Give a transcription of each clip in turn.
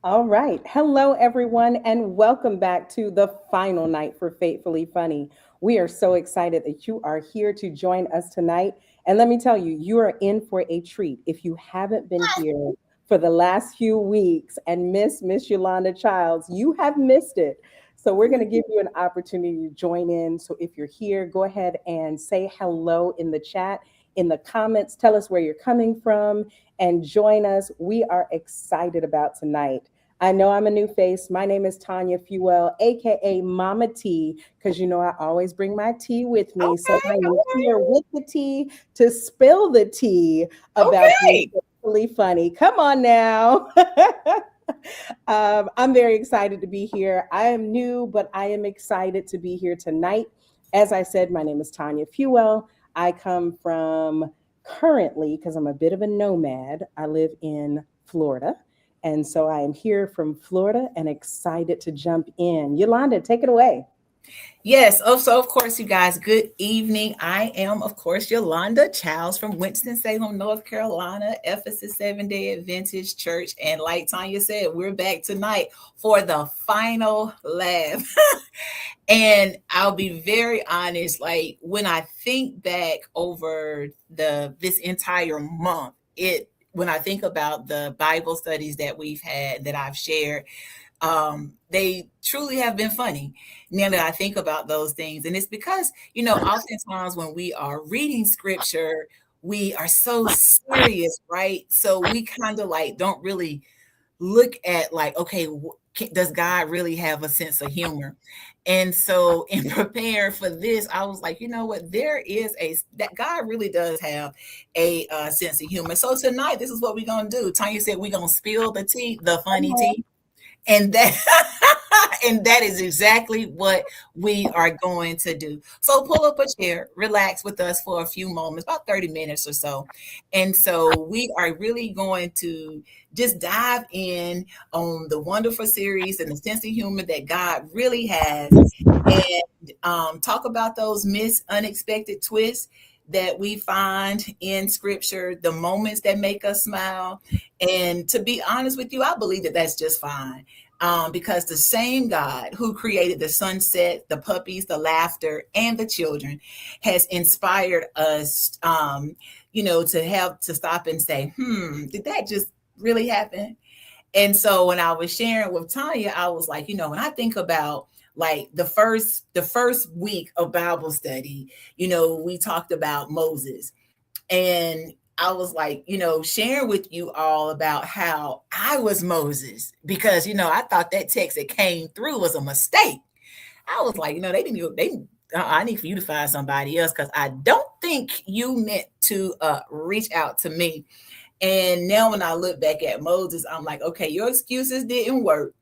All right. Hello, everyone, and welcome back to the final night for Fatefully Funny. We are so excited that you are here to join us tonight. And let me tell you, you are in for a treat. If you haven't been here for the last few weeks and Miss Yolanda Childs, you have missed it. So we're going to give you an opportunity to join in. So if you're here, go ahead and say hello in the chat, in the comments. Tell us where you're coming from and join us. We are excited about tonight. I know I'm a new face. My name is Tanya Fuel, aka Mama T, because you know I always bring my tea with me. So Okay, I am okay, here with the tea to spill the tea about being okay. really funny. Come on now. I'm very excited to be here. I am new, but I am excited to be here tonight. As I said, my name is Tanya Fuel. I come from currently, because I'm a bit of a nomad, I live in Florida. And so I am here from Florida and excited to jump in. Yolanda, take it away. Yes. Oh, so of course, you guys, good evening. I am, of course, Yolanda Childs from Winston-Salem, North Carolina, Ephesus Seven-Day Adventist Church. And like Tanya said, we're back tonight for the final laugh. And I'll be very honest, like when I think back over the this entire month, it when I think about the Bible studies that we've had that I've shared, they truly have been funny. Now that I think about those things, and it's because oftentimes when we are reading scripture, we are so serious, right? So we kind of like don't really look at like, okay, does God really have a sense of humor? And so in preparing for this, I was like, you know what? There is that God really does have a sense of humor. So tonight, this is what we're gonna do. Tanya said we're gonna spill the tea, the Come funny on. tea, and that and that is exactly what we are going to do. So pull up a chair, relax with us for a few moments, about 30 minutes or so. And so we are really going to just dive in on the wonderful series and the sense of humor that God really has, and talk about those missed unexpected twists that we find in scripture, the moments that make us smile. And to be honest with you, I believe that that's just fine. Because the same God who created the sunset, the puppies, the laughter, and the children has inspired us, to have to stop and say, did that just really happen? And so when I was sharing with Tanya, I was like, when I think about like the first week of Bible study, we talked about Moses. And I was like, sharing with you all about how I was Moses because, I thought that text that came through was a mistake. I was like, they didn't, they, I need for you to find somebody else because I don't think you meant to reach out to me. And now when I look back at Moses, I'm like, okay, your excuses didn't work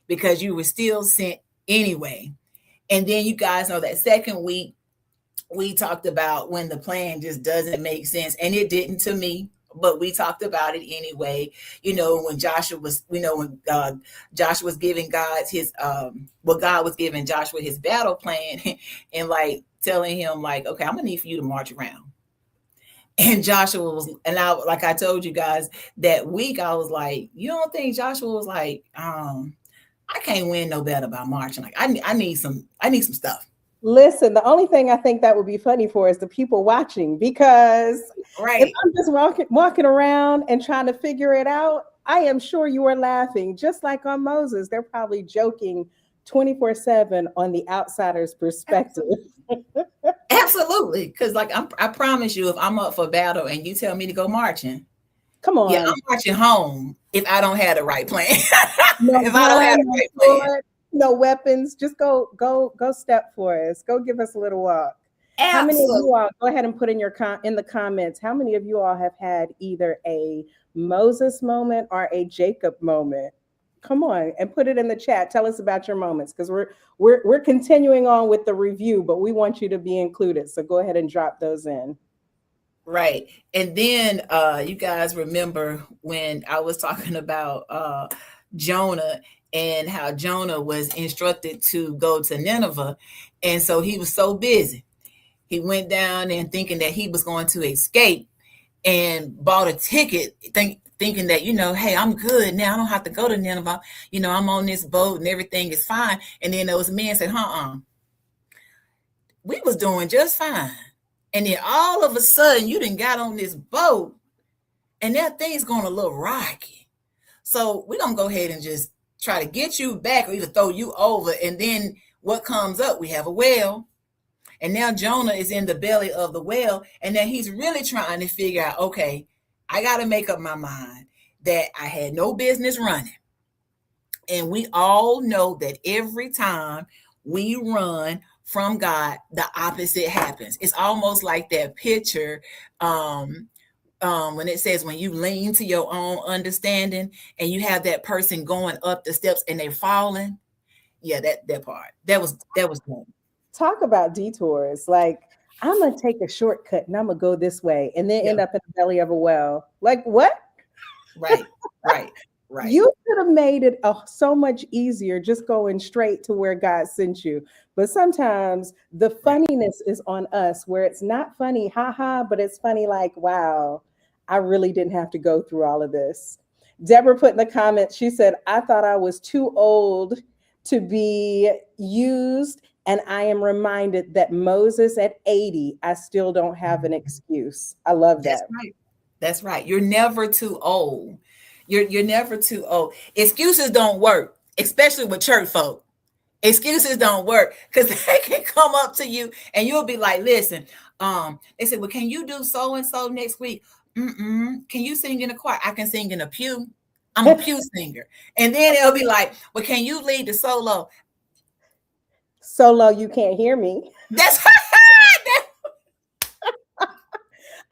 because you were still sent anyway. And then you guys know that second week, we talked about when the plan just doesn't make sense, and it didn't to me, but we talked about it anyway. When Joshua was, when Joshua was giving God was giving Joshua his battle plan, and like telling him like, okay, I'm gonna need for you to march around. And Joshua was, and I, like I told you guys that week, I was like, you don't think Joshua was like, I can't win no battle by marching. Like I need some stuff. Listen, the only thing I think that would be funny for is the people watching, because if Right. I'm just walking around and trying to figure it out, I am sure you are laughing. Just like on Moses, they're probably joking 24/7 on the outsider's perspective. Absolutely, because like I promise you, if I'm up for battle and you tell me to go marching, Come yeah, on. I'm marching home if I don't have the right plan. No If I don't have gun, the no right plan, sword, no weapons. Just go step for us. Go give us a little walk. How many of absolutely. you all go ahead and put in in the comments? How many of you all have had either a Moses moment or a Jacob moment? Come on and put it in the chat. Tell us about your moments, because we're continuing on with the review, but we want you to be included. So go ahead and drop those in. Right. And then you guys remember when I was talking about Jonah and how Jonah was instructed to go to Nineveh. And so he was so busy. He went down and thinking that he was going to escape and bought a ticket, thinking that, hey, I'm good now. I don't have to go to Nineveh. I'm on this boat and everything is fine. And then those men said, we was doing just fine. And then all of a sudden you done got on this boat and that thing's going a little rocky. So we're going to go ahead and just try to get you back or either throw you over. And then what comes up? We have a whale. And now Jonah is in the belly of the whale. And then he's really trying to figure out, okay, I got to make up my mind that I had no business running. And we all know that every time we run from God, the opposite happens. It's almost like that picture when it says when you lean to your own understanding and you have that person going up the steps and they're falling. Yeah, that part. That was good. Talk about detours. Like, I'm going to take a shortcut and I'm going to go this way and then end up in the belly of a well. Like, what? Right. You could have made it so much easier just going straight to where God sent you. But sometimes the funniness is on us, where it's not funny, haha, but it's funny like, wow, I really didn't have to go through all of this. Deborah put in the comments, she said, I thought I was too old to be used. And I am reminded that Moses at 80, I still don't have an excuse. I love that. That's right. You're never too old. You're never too old. Excuses don't work, especially with church folk. Excuses don't work because they can come up to you and you'll be like, listen, they said, well, can you do so-and-so next week? Can you sing in a choir? I can sing in a pew. I'm a pew singer. And then it'll be like, well, can you lead the solo? Solo, you can't hear me. That's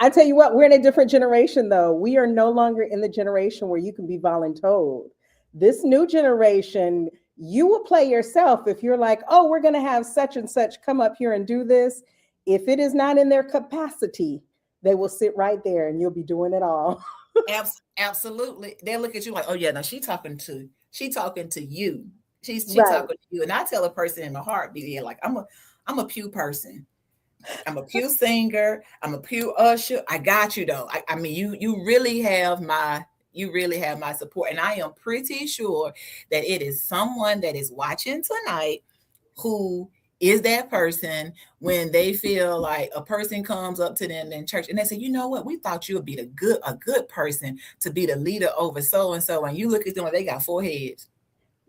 I tell you what, we're in a different generation, though. We are no longer in the generation where you can be voluntold. This new generation, you will play yourself if you're like, oh, we're going to have such and such come up here and do this. If it is not in their capacity, they will sit right there and you'll be doing it all. Absolutely. They look at you like, oh, yeah, no, she's talking to you. She's talking to you. And I tell a person in my heartbeat, yeah, like I'm a pew person. I'm a pew singer. I'm a pew usher. I got you though. I mean, you really have my support. And I am pretty sure that it is someone that is watching tonight who is that person when they feel like a person comes up to them in church and they say, you know what, we thought you would be a good person to be the leader over so-and-so. And you look at them and they got 4 heads.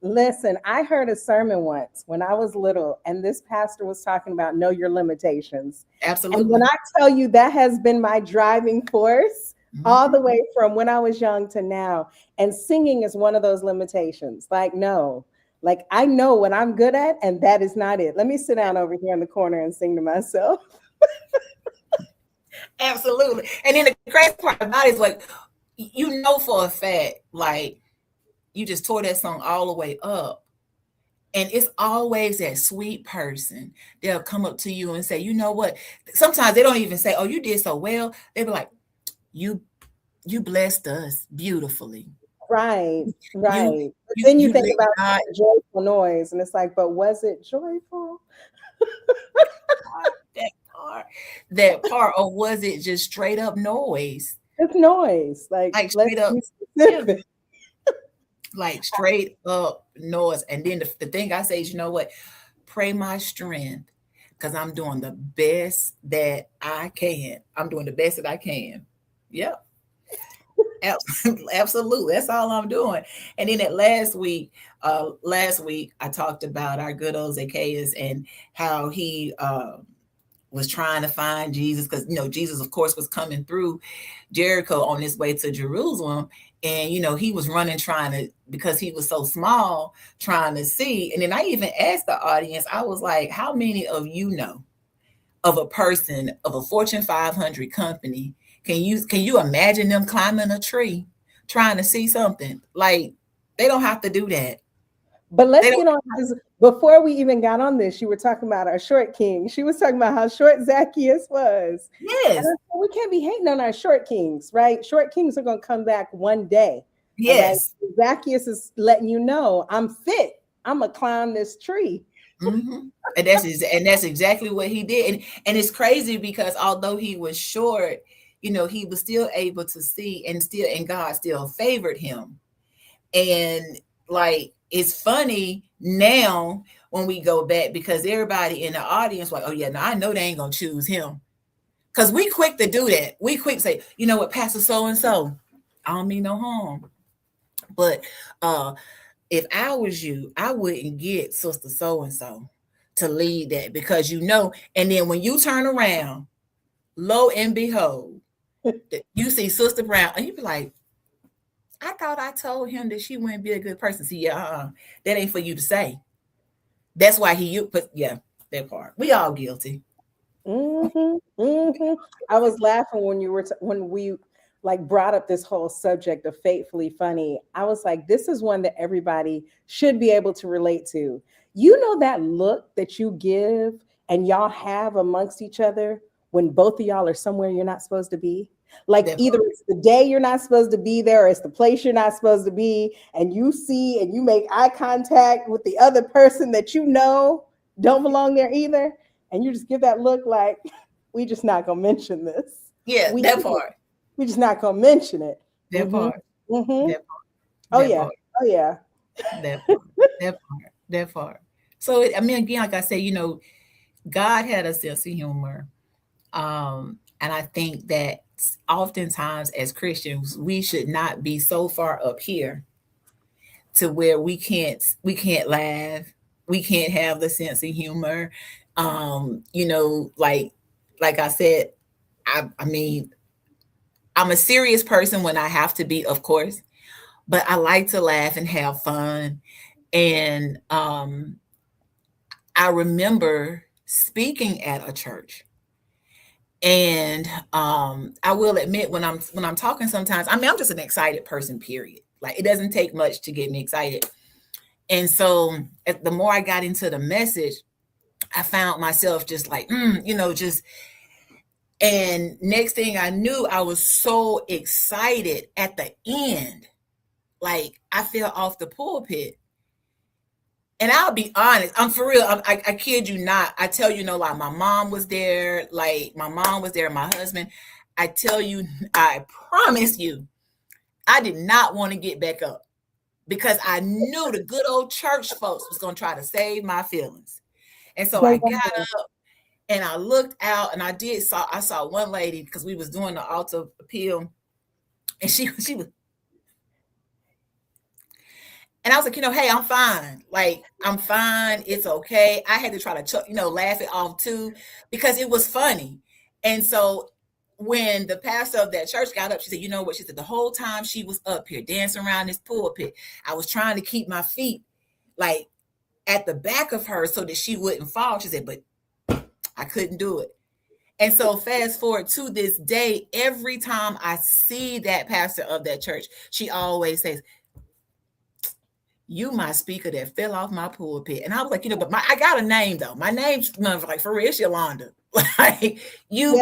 Listen, I heard a sermon once when I was little, and this pastor was talking about know your limitations. Absolutely. And when I tell you that has been my driving force all the way from when I was young to now, and singing is one of those limitations. Like, no, like I know what I'm good at, and that is not it. Let me sit down over here in the corner and sing to myself. Absolutely. And then the crazy part about it is like, you know for a fact, like, you just tore that song all the way up. And it's always that sweet person. They'll come up to you and say, you know what? Sometimes they don't even say, oh, you did so well. They'll be like, you blessed us beautifully. Right. Then you think about that joyful noise and it's like, but was it joyful? That part, or was it just straight up noise? It's noise. Like straight up. Like straight up noise. And then the thing I say is, you know what? Pray my strength because I'm doing the best that I can. Yeah. Absolutely. That's all I'm doing. And then at last week, I talked about our good old Zacchaeus and how he was trying to find Jesus because, Jesus, of course, was coming through Jericho on his way to Jerusalem. And, he was running, because he was so small, trying to see. And then I even asked the audience, I was like, how many of you know of a person of a Fortune 500 company? Can you imagine them climbing a tree, trying to see something? Like, they don't have to do that. But let's get on this. Before we even got on this, you were talking about our short king. She was talking about how short Zacchaeus was. Yes. We can't be hating on our short kings, right? Short kings are going to come back one day. Yes. Right? Zacchaeus is letting you know, I'm fit. I'm going to climb this tree. Mm-hmm. And that's exactly what he did. And it's crazy because although he was short, he was still able to see, and God still favored him. And like, it's funny now when we go back, because everybody in the audience like, oh yeah, no, I know they ain't gonna choose him. Because we quick to do that. We quick to say, you know what, Pastor so-and-so, I don't mean no harm. But if I was you, I wouldn't get Sister so-and-so to lead that, because and then when you turn around, lo and behold, you see Sister Brown, and you be like, I thought I told him that she wouldn't be a good person. See, that ain't for you to say. That's why that part. We all guilty. I was laughing when when we like brought up this whole subject of Fatefully Funny. I was like, this is one that everybody should be able to relate to. You know that look that you give and y'all have amongst each other when both of y'all are somewhere you're not supposed to be? Like either it's the day you're not supposed to be there, or it's the place you're not supposed to be, and you see and you make eye contact with the other person that don't belong there either, and you just give that look like, we just not gonna mention this. Yeah, that part. We just not gonna mention it. That part. Mm-hmm. That part. Oh yeah. Part. Oh yeah. That part. So again, like I said, God had a sense of humor, and I think that oftentimes as Christians, we should not be so far up here to where we can't laugh, we can't have the sense of humor. Like I said, I mean, I'm a serious person when I have to be, of course, but I like to laugh and have fun. And I remember speaking at a church, and I will admit, when I'm talking sometimes, I'm just an excited person, period. Like, it doesn't take much to get me excited. And so the more I got into the message, I found myself just like, and next thing I knew, I was so excited at the end. Like, I fell off the pulpit. And I'll be honest, I'm for real. I kid you not. I tell you no lie. My mom was there. Like, my mom was there, my husband. I tell you, I promise you, I did not want to get back up, because I knew the good old church folks was going to try to save my feelings. And so I got up and I looked out, and I saw one lady, because we was doing the altar appeal, and she was. And I was like, hey, I'm fine. Like, I'm fine. It's okay. I had to try to, laugh it off too, because it was funny. And so when the pastor of that church got up, she said, you know what? She said, the whole time she was up here dancing around this pulpit, I was trying to keep my feet like at the back of her so that she wouldn't fall. She said, but I couldn't do it. And so fast forward to this day, every time I see that pastor of that church, she always says, you my speaker that fell off my pulpit. And I was like, but I got a name though. My name's like, for real, it's Yolanda. Like, you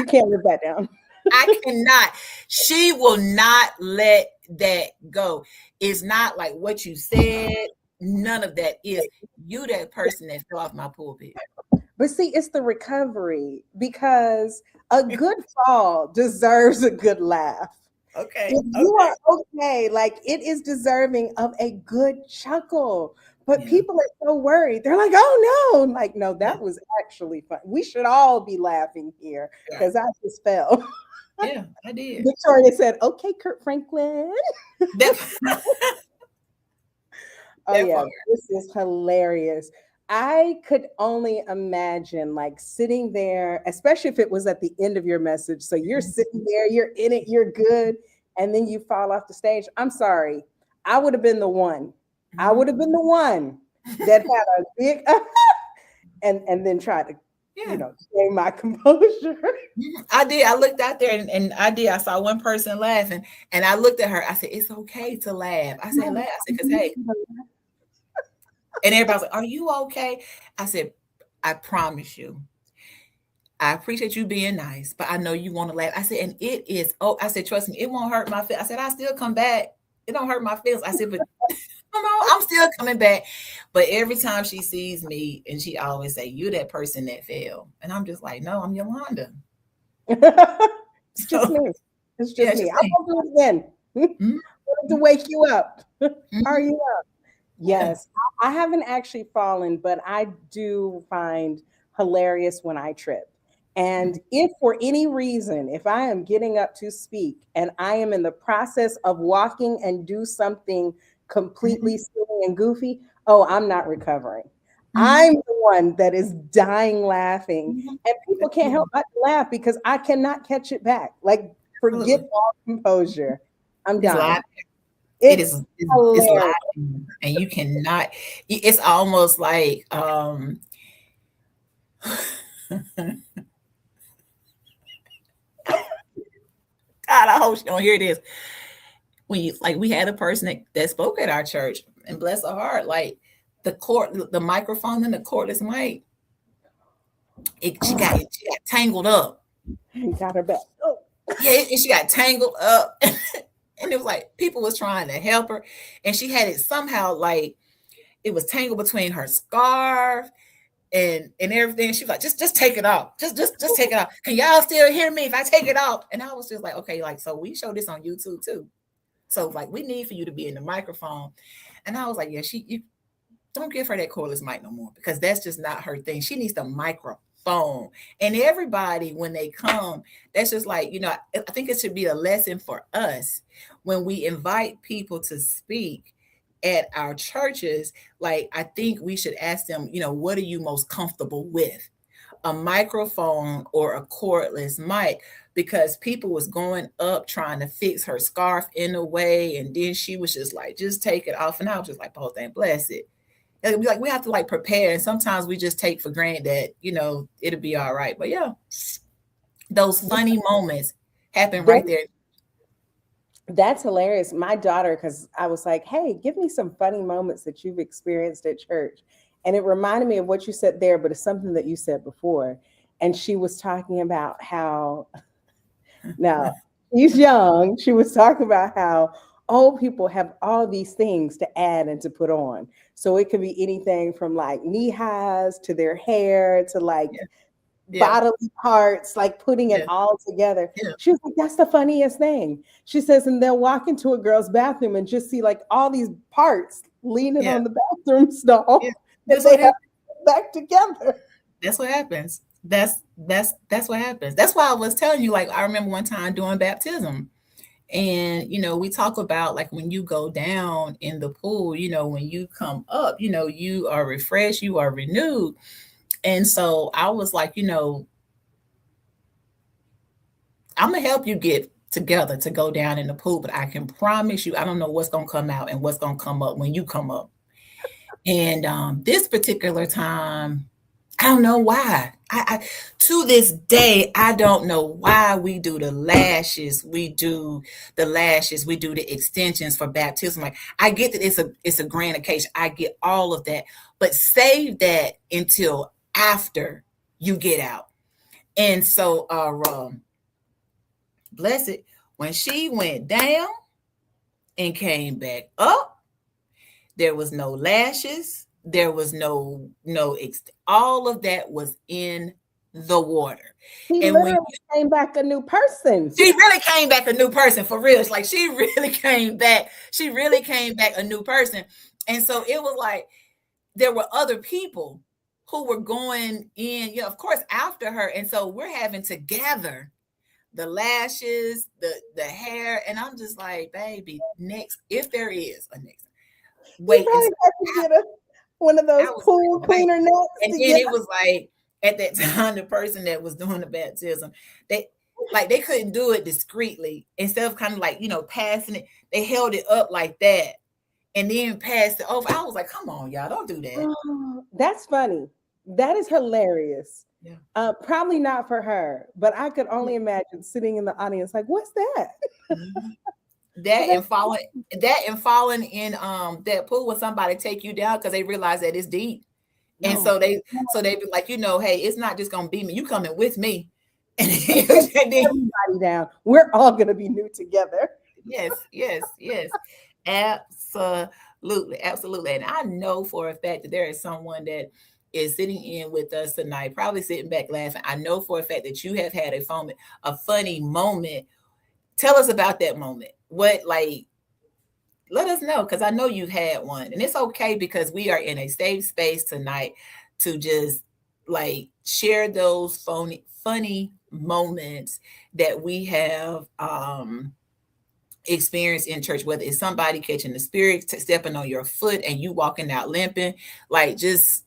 can't live that down. I cannot. She will not let that go. It's not like what you said. None of that is. You that person that fell off my pulpit. But see, it's the recovery, because a good fall deserves a good laugh. Okay. If you are okay, like, it is deserving of a good chuckle. But people are so worried. They're like, oh no. I'm like, no, that was actually fun. We should all be laughing here, because I just fell. Yeah, I did. Victoria said, okay, Kurt Franklin. This is hilarious. I could only imagine, like, sitting there, especially if it was at the end of your message. So you're sitting there, you're in it, you're good, and then you fall off the stage. I'm sorry. I would have been the one. I would have been the one that had a big and then tried to, stay my composure. I did. I looked out there and I saw one person laughing, and I looked at her. I said, it's okay to laugh. I said, laugh. I said, because hey. And everybody's like, are you okay? I said, I promise you, I appreciate you being nice, but I know you want to laugh. I said, and it is, I said, trust me, it won't hurt my feelings. I said, I still come back. It don't hurt my feelings. I said, but I'm still coming back. But every time she sees me, and she always say, you that person that fell. And I'm just like, no, I'm Yolanda. It's just So me. It's yeah, just it's me. just I me. won't do it again. Mhm, Wanted to wake you up. Are mhm. you up? Yeah. Yes. I haven't actually fallen, but I do find hilarious when I trip. And Mhm, if for any reason, if I am getting up to speak and I am in the process of walking and do something completely mhm, silly and goofy, oh, I'm not recovering. mhm, I'm the one that is dying laughing. mhm. And people can't help Absolutely. but laugh because I cannot catch it back. Like, forget Absolutely. all composure. I'm It's dying. live. It It's is it's hilarious. live, and you cannot. It's almost like God, I hope she don't hear this. When you like, we had a person that spoke at our church, and bless her heart, like the microphone and the cordless mic, Oh, she got tangled up. got her back. Oh. Yeah, she got tangled up, and it was like people was trying to help her, and she had it somehow like it was tangled between her scarf and everything. She was like, just take it off. Just take it off. Can y'all still hear me if I take it off? And I was just like, okay, like, so we show this on YouTube too. So like we need for you to be in the microphone. And I was like, yeah, you don't give her that cordless mic no more because that's just not her thing. She needs the microphone. And everybody, when they come, that's just like, I think it should be a lesson for us when we invite people to speak at our churches. Like, I think we should ask them, what are you most comfortable with? A microphone or a cordless mic, because people was going up trying to fix her scarf in a way, and then she was just like, just take it off. And I was just like, oh, thank bless it. It'd be like we have to like prepare, and sometimes we just take for granted that it'll be all right. But yeah, those funny moments happen right That- there. that's hilarious. My daughter, because I was like, hey, give me some funny moments that you've experienced at church. And it reminded me of what you said there, but it's something that you said before. And she was talking about how, now she's young, she was talking about how old people have all these things to add and to put on. So it could be anything from like knee highs to their hair to like Yeah, yeah, bodily parts, like putting it yeah, all together. yeah, She was like, that's the funniest thing. She says, and they'll walk into a girl's bathroom and just see like all these parts leaning yeah, on the bathroom yeah. stall that That's they what have happens. to put back together. That's what happens. That's what happens. That's why I was telling you. Like, I remember one time doing baptism. And we talk about like when you go down in the pool, when you come up, you are refreshed, you are renewed. And so I was like, I'm gonna help you get together to go down in the pool, but I can promise you, I don't know what's gonna come out and what's gonna come up when you come up. And this particular time, I don't know why. I to this day, I don't know why we do the lashes. We do the lashes. We do the extensions for baptism. Like, I get that it's a grand occasion. I get all of that, but save that until after you get out. And so, bless it, when she went down and came back up, there was no lashes. There was all of that was in the water. He And when literally came back a new person. she really came back a new person, for real. It's like she really came back. She really came back a new person. And so it was like there were other people who were going in, of course, after her. And so we're having to gather the lashes, the hair, and I'm just like, baby, next, if there is a next, You wait probably until had to get one of those I was pool like, wait. cleaner nets And to then get. it was like at that time, the person that was doing the baptism, they couldn't do it discreetly. Instead of kind of like, passing it, they held it up like that and then passed it over. I was like, come on, y'all, don't do that. Oh, that's funny. That is hilarious. Yeah. Probably not for her, but I could Yeah. only imagine sitting in the audience like, what's that? Mhm. That and falling in that pool when somebody take you down because they realize that it's deep. And No, so they be like, hey, it's not just gonna be me. You coming with me. And take then, everybody down. We're all going to be new together. yes, yes, yes. Absolutely, absolutely. And I know for a fact that there is someone that is sitting in with us tonight, probably sitting back laughing. I know for a fact that you have had a funny moment. Tell us about that moment. Let us know, because I know you've had one, and it's okay, because we are in a safe space tonight to just like share those funny moments that we have experienced in church, whether it's somebody catching the spirit, stepping on your foot, and you walking out limping, like just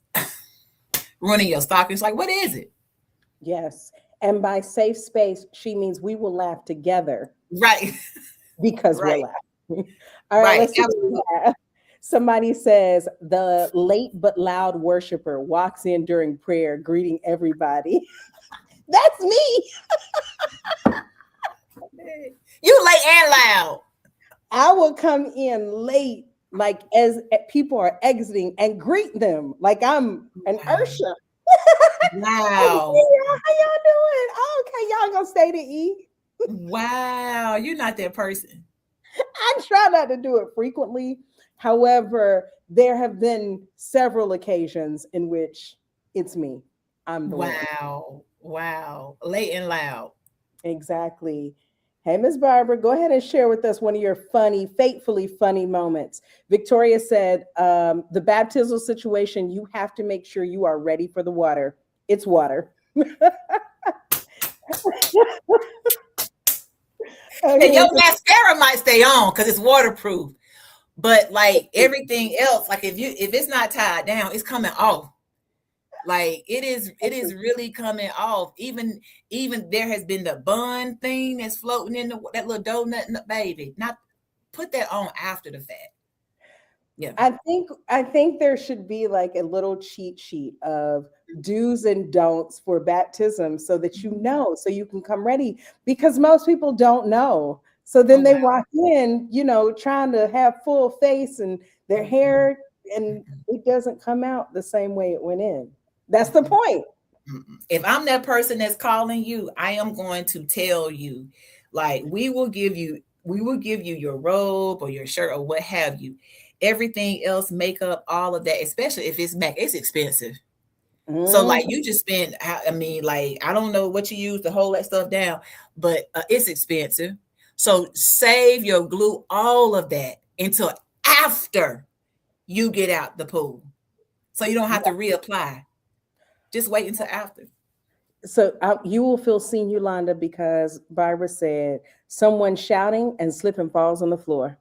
running your stockings. Like, what is it? Yes. And by safe space, she means we will laugh together. Right. Because Right. we're laughing. All right, Right. let's see what we have. Somebody says the late but loud worshiper walks in during prayer, greeting everybody. That's me. You late and loud. I will come in late, like as people are exiting, and greet them like I'm an Ursha. Wow. Hey, how y'all doing? Oh, okay, y'all gonna stay to eat? Wow. You're not that person. I try not to do it frequently. However, there have been several occasions in which it's me. I'm the one. Wow. Wow. Late and loud. Exactly. Hey, Miss Barbara, go ahead and share with us one of your funny, fatefully funny moments. Victoria said, the baptismal situation, you have to make sure you are ready for the water. It's water. And Okay, your mascara might stay on because it's waterproof. But like everything else, like if it's not tied down, it's coming off. Like it is really coming off. Even there has been the bun thing that's floating in that little donut, baby. Not put that on after the fact. Yeah. I think there should be like a little cheat sheet of do's and don'ts for baptism so that you know, so you can come ready, because most people don't know. So Oh then they wow. walk in, trying to have full face and their hair, and it doesn't come out the same way it went in. That's the point. If I'm that person that's calling you, I am going to tell you, like, we will give you your robe or your shirt or what have you. Everything else, makeup, all of that, especially if it's MAC, it's expensive. So like Mhm. you just spend, I mean, like I don't know what you use to hold that stuff down, but it's expensive. So save your glue, all of that until after you get out the pool, so you don't have to reapply. Just wait until after. So you will feel seen, Yolanda, because Barbara said someone shouting and slip and falls on the floor.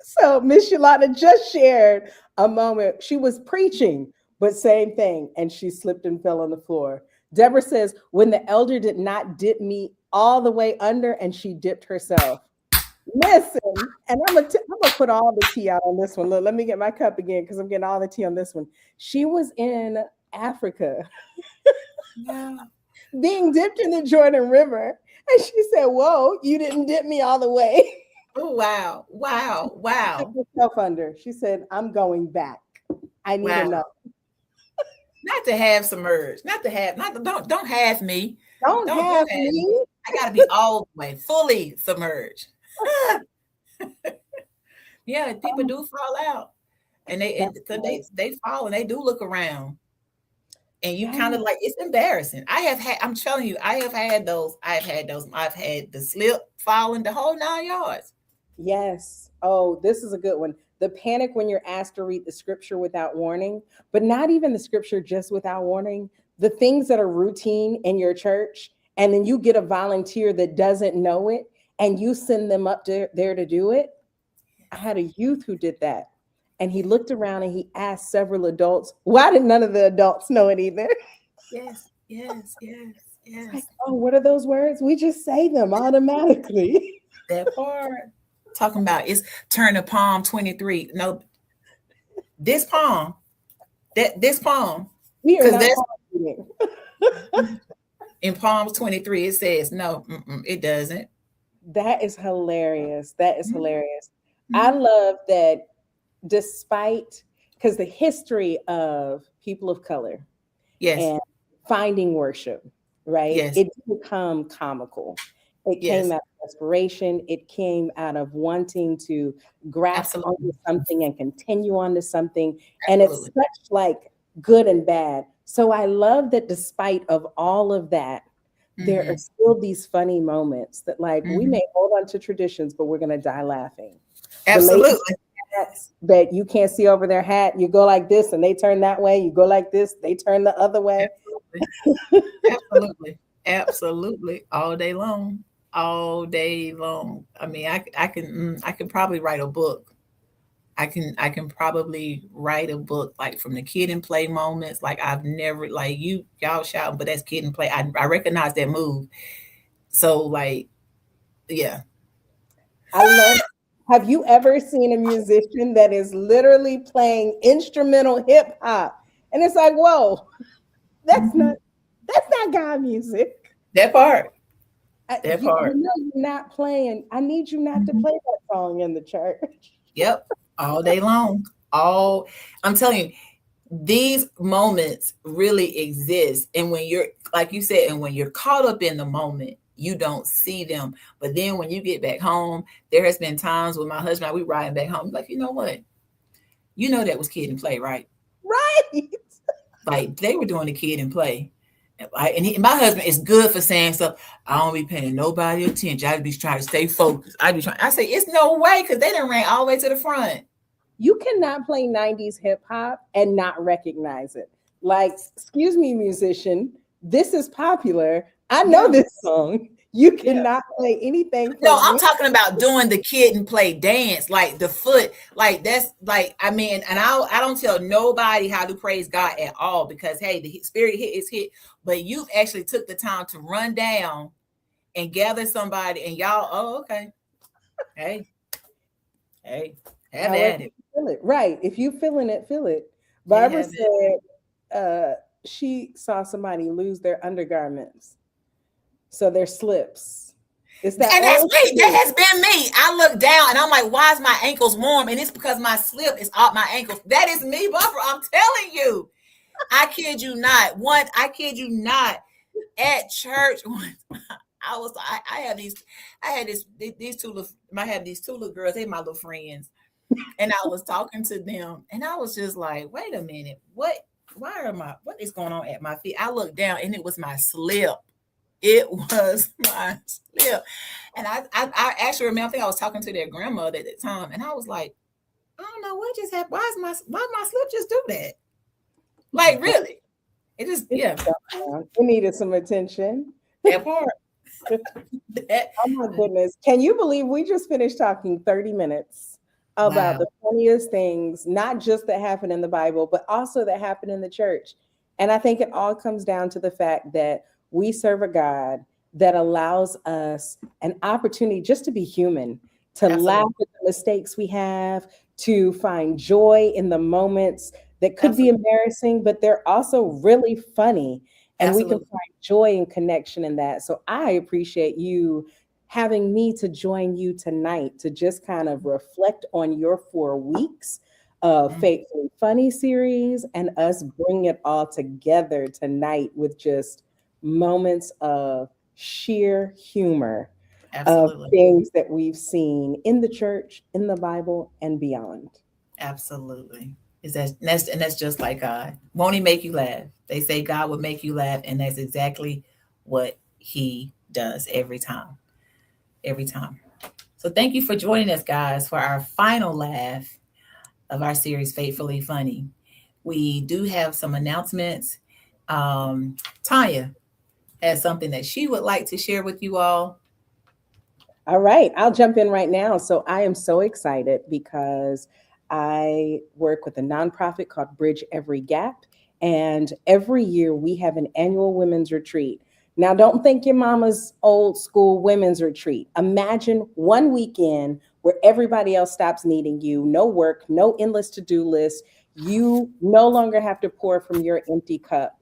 So Miss Yolanda just shared a moment. She was preaching, but same thing, and she slipped and fell on the floor. Deborah says, when the elder did not dip me all the way under and she dipped herself. Listen, and I'm gonna put all the tea out on this one. Look, let me get my cup again because I'm getting all the tea on this one. She was in Africa Yeah. being dipped in the Jordan River, and she said, "Whoa, you didn't dip me all the way." Oh wow. Wow. Took Wow. herself under. She said, "I'm going back. I need Wow. another." Not to have submerged. Not to have not don't have me. Don't Don't have have me. me. I gotta be all the way, fully submerged. Yeah, people do fall out. And they That's and so right. they fall and they do look around. And you kind Yeah. of like, it's embarrassing. I'm telling you, I have had those. I've had the slip, falling, the whole 9 yards. Yes. Oh, this is a good one. The panic when you're asked to read the scripture without warning, but not even the scripture just without warning. The things that are routine in your church, and then you get a volunteer that doesn't know it, and you send them up there to do it. I had a youth who did that. And he looked around and he asked several adults, why did none of the adults know it either? Yes, yes, yes, It's like, yes. oh, what are those words? We just say them automatically. That part. Talking about it's turn to Palm 23. No, this palm, this palm, We are because not that's palm reading. in Palms 23. It says no, it doesn't. That is hilarious. That is Mhm, hilarious. I mhm. love that despite, because the history of people of color Yes, and finding worship, right? yes. It did become comical. It came Yes, out of desperation. It came out of wanting to grasp onto absolutely. something and continue on to something. And it's Absolutely. such like good and bad. So I love that despite of all of that, there are Hmm. still these funny moments that like we Hmm. may hold on to traditions, but we're gonna die laughing. The ladies Absolutely. hats that you can't see over their hat, you go like this and they turn that way, you go like this, they turn the other way. Absolutely. Absolutely. Absolutely. All day long. All day long. I mean, I can probably write a book. I can probably write a book like from the kid and play moments. Like I've never like y'all shouting, but that's kid and play. I recognize that move. So like, yeah. I love. Have you ever seen a musician that is literally playing instrumental hip hop? And it's like, whoa, that's Mhm. not that's not God music. That part. That You part. know you're not playing. I need you not to Mhm. play that song in the church. Yep. All day long. All I'm telling you, these moments really exist. And when you're, like you said, and when you're caught up in the moment, you don't see them. But then when you get back home, there has been times with my husband, we riding back home, like, you know what? You know that was kid and play, right? Right. Like they were doing the kid and play. My husband is good for saying stuff. I don't be paying nobody attention. I be trying to stay focused. I be trying. I say it's no way because they didn't ran all the way to the front. You cannot play 90s hip hop and not recognize it. Like, excuse me, musician, this is popular. I know Yeah, this song. You yeah. cannot play anything No, from I'm when. talking about doing the kid and play dance, like the foot, like that's like I mean, and I don't tell nobody how to praise God at all because hey, the spirit hit is hit, but you've actually took the time to run down and gather somebody, and y'all, oh okay, hey, hey, have However at it, you feel it. Right. If you feeling it, feel it. hey, Barbara have it. said she saw somebody lose their undergarments. So their slips. It's that And that's old me. That school. has been me. I look down and I'm like, why is my ankles warm? And it's because my slip is off my ankles. That is me, Barbara. I'm telling you. I kid you not. I kid you not. At church, I have these, I had this, these two little, I have these two little girls. They my little friends. And I was talking to them and I was just like, wait a minute. What is going on at my feet? I looked down and it was my slip. It was my slip. And I actually remember, I think I was talking to their grandmother at the time, and I was like, I don't know what just happened. Why my slip just do that? Like really? It just It yeah, needed some attention. that part. That Oh my goodness. Can you believe we just finished talking 30 minutes about wow, the funniest things, not just that happen in the Bible, but also that happen in the church? And I think it all comes down to the fact that we serve a God that allows us an opportunity just to be human, to laugh absolutely, at the mistakes we have, to find joy in the moments that could be absolutely, embarrassing, but they're also really funny. And we can absolutely. find joy and connection in that. So I appreciate you having me to join you tonight to just kind of reflect on your 4 weeks of Mhm. Faithfully Funny series and us bring it all together tonight with just moments of sheer humor of Absolutely, things that we've seen in the church, in the Bible, and beyond. absolutely. Is that's just like God. Won't He make you laugh? They say God will make you laugh, and that's exactly what He does every time. Every time. So thank you for joining us, guys, for our final laugh of our series, Faithfully Funny. We do have some announcements. Tanya has something that she would like to share with you all. All right, I'll jump in right now. So I am so excited because I work with a nonprofit called Bridge Every Gap. And every year we have an annual women's retreat. Now, don't think your mama's old school women's retreat. Imagine one weekend where everybody else stops needing you, no work, no endless to do list. You no longer have to pour from your empty cup.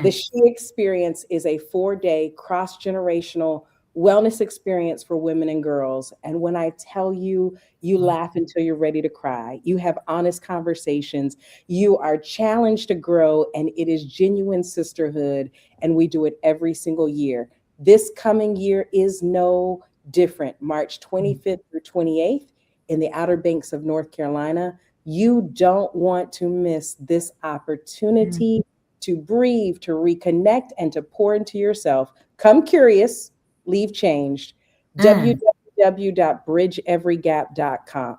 The Mm, She Experience is a 4 day cross generational wellness experience for women and girls. And when I tell you, you wow, laugh until you're ready to cry, you have honest conversations, you are challenged to grow, and it is genuine sisterhood. And we do it every single year. This coming year is no different. March 25th through 28th in the Outer Banks of North Carolina. You don't want to miss this Mm, opportunity to breathe, to reconnect, and to pour into yourself. Come curious, leave changed. mm. www.bridgeeverygap.com,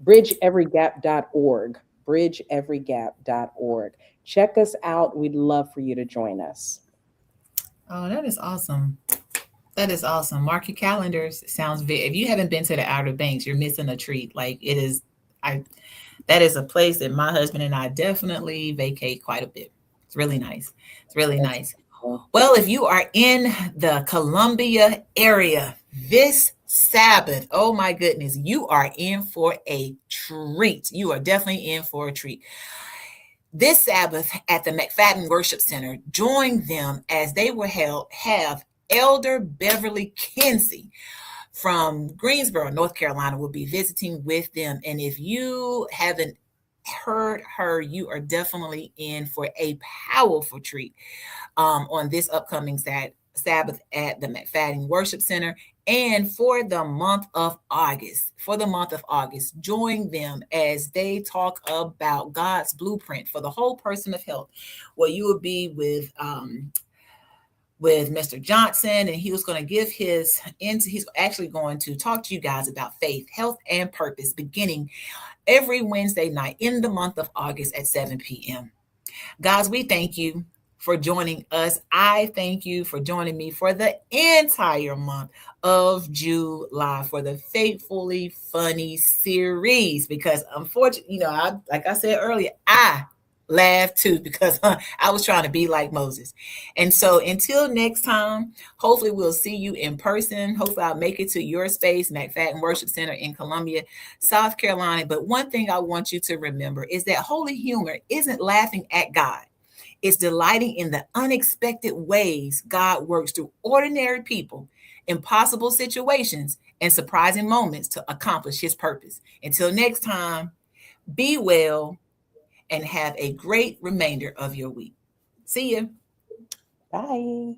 bridgeeverygap.org, bridgeeverygap.org. Check us out. We'd love for you to join us. Oh, that is awesome. That is awesome. Mark your calendars. It sounds if you haven't been to the Outer Banks, you're missing a treat. Like it is, I that is a place that my husband and I definitely vacate quite a bit. It's really nice. It's really That's nice. cool. Well, if you are in the Columbia area this Sabbath, oh my goodness, you are in for a treat. You are definitely in for a treat. This Sabbath at the McFadden Worship Center, join them as they will have Elder Beverly Kinsey from Greensboro, North Carolina, will be visiting with them. And if you haven't heard her, you are definitely in for a powerful treat on this upcoming Sabbath at the McFadden Worship Center. And for the month of August, join them as they talk about God's blueprint for the whole person of health. Well, you will be with Mr. Johnson, and he was going to give he's actually going to talk to you guys about faith, health, and purpose beginning every Wednesday night in the month of August at 7 p.m. Guys, we thank you for joining us. I thank you for joining me for the entire month of July for the Faithfully Funny series. Because unfortunately, like I said earlier, I laughed too because I was trying to be like Moses. And so until next time, hopefully we'll see you in person. Hopefully I'll make it to your space, McFadden Worship Center in Columbia, South Carolina. But one thing I want you to remember is that holy humor isn't laughing at God. It's delighting in the unexpected ways God works through ordinary people, impossible situations, and surprising moments to accomplish his purpose. Until next time, be well and have a great remainder of your week. See you. Bye.